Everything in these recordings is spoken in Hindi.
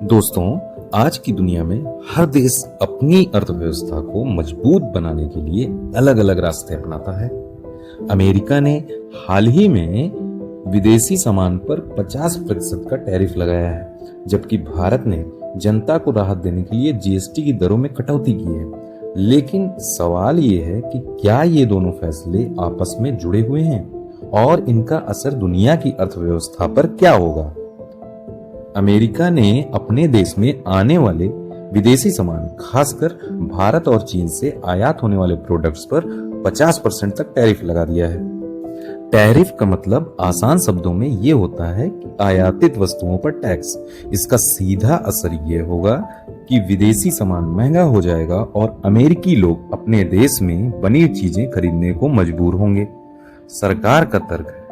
दोस्तों, आज की दुनिया में हर देश अपनी अर्थव्यवस्था को मजबूत बनाने के लिए अलग अलग रास्ते अपनाता है। अमेरिका ने हाल ही में विदेशी सामान पर 50% का टैरिफ लगाया है, जबकि भारत ने जनता को राहत देने के लिए जीएसटी की दरों में कटौती की है। लेकिन सवाल ये है कि क्या ये दोनों फैसले आपस में जुड़े हुए हैं और इनका असर दुनिया की अर्थव्यवस्था पर क्या होगा? अमेरिका ने अपने देश में आने वाले विदेशी सामान, खासकर भारत और चीन से आयात होने वाले प्रोडक्ट्स पर 50% तक टैरिफ लगा दिया है। टैरिफ का मतलब आसान शब्दों में ये होता है कि आयातित वस्तुओं पर टैक्स। इसका सीधा असर ये होगा कि विदेशी सामान महंगा हो जाएगा और अमेरिकी लोग अपने देश में बनी चीजें खरीदने को मजबूर होंगे। सरकार का तर्क है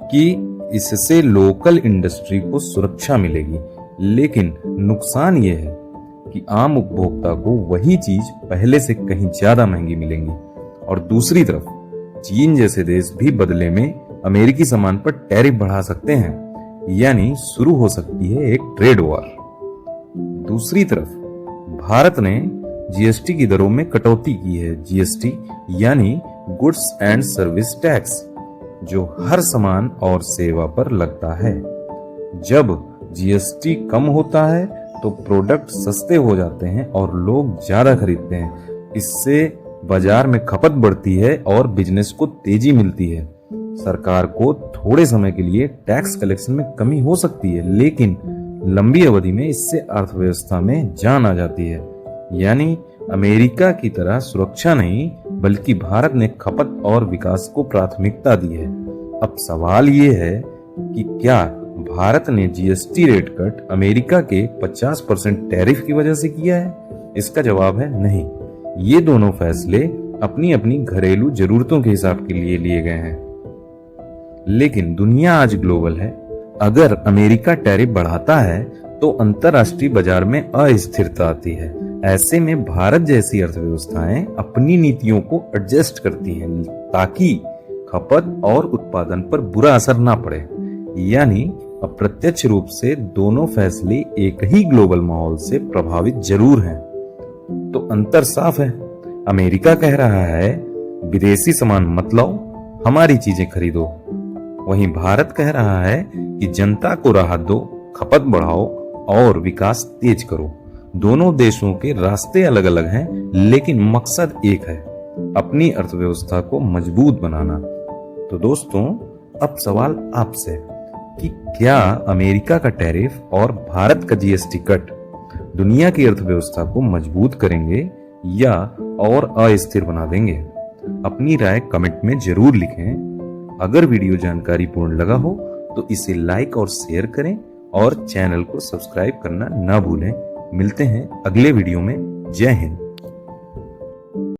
कि इससे लोकल इंडस्ट्री को सुरक्षा मिलेगी, लेकिन नुकसान यह है कि आम उपभोक्ता को वही चीज पहले से कहीं ज्यादा महंगी मिलेंगी। और दूसरी तरफ चीन जैसे देश भी बदले में अमेरिकी सामान पर टैरिफ बढ़ा सकते हैं, यानी शुरू हो सकती है एक ट्रेड वॉर। दूसरी तरफ भारत ने जीएसटी की दरों में कटौती की है। जीएसटी यानी गुड्स एंड सर्विस टैक्स, जो हर सामान और सेवा पर लगता है। जब जीएसटी कम होता है तो प्रोडक्ट सस्ते हो जाते हैं और लोग ज्यादा खरीदते हैं। इससे बाजार में खपत बढ़ती है और बिजनेस को तेजी मिलती है। सरकार को थोड़े समय के लिए टैक्स कलेक्शन में कमी हो सकती है, लेकिन लंबी अवधि में इससे अर्थव्यवस्था में जान आ जाती है। यानी अमेरिका की तरह सुरक्षा नहीं, बल्कि भारत ने खपत और विकास को प्राथमिकता दी है। अब सवाल ये है कि क्या भारत ने जीएसटी रेट कट अमेरिका के 50% टैरिफ की वजह से किया है? इसका जवाब है नहीं। ये दोनों फैसले अपनी अपनी घरेलू जरूरतों के हिसाब के लिए लिए गए हैं। लेकिन दुनिया आज ग्लोबल है। अगर अमेरिका टैरिफ बढ़ाता है तो अंतरराष्ट्रीय बाजार में अस्थिरता आती है। ऐसे में भारत जैसी अर्थव्यवस्थाएं अपनी नीतियों को एडजस्ट करती हैं ताकि खपत और उत्पादन पर बुरा असर ना पड़े। यानी अप्रत्यक्ष रूप से दोनों फैसले एक ही ग्लोबल माहौल से प्रभावित जरूर हैं। तो अंतर साफ है। अमेरिका कह रहा है विदेशी सामान मत लाओ, हमारी चीजें खरीदो। वहीं भारत कह रहा है कि जनता को राहत दो, खपत बढ़ाओ और विकास तेज करो। दोनों देशों के रास्ते अलग अलग हैं, लेकिन मकसद एक है, अपनी अर्थव्यवस्था को मजबूत बनाना। तो दोस्तों, अब सवाल आपसे कि क्या अमेरिका का टैरिफ और भारत का जीएसटी कट दुनिया की अर्थव्यवस्था को मजबूत करेंगे या और अस्थिर बना देंगे? अपनी राय कमेंट में जरूर लिखें। अगर वीडियो जानकारी पूर्ण लगा हो तो इसे लाइक और शेयर करें और चैनल को सब्सक्राइब करना ना भूलें। मिलते हैं अगले वीडियो में। जय हिंद।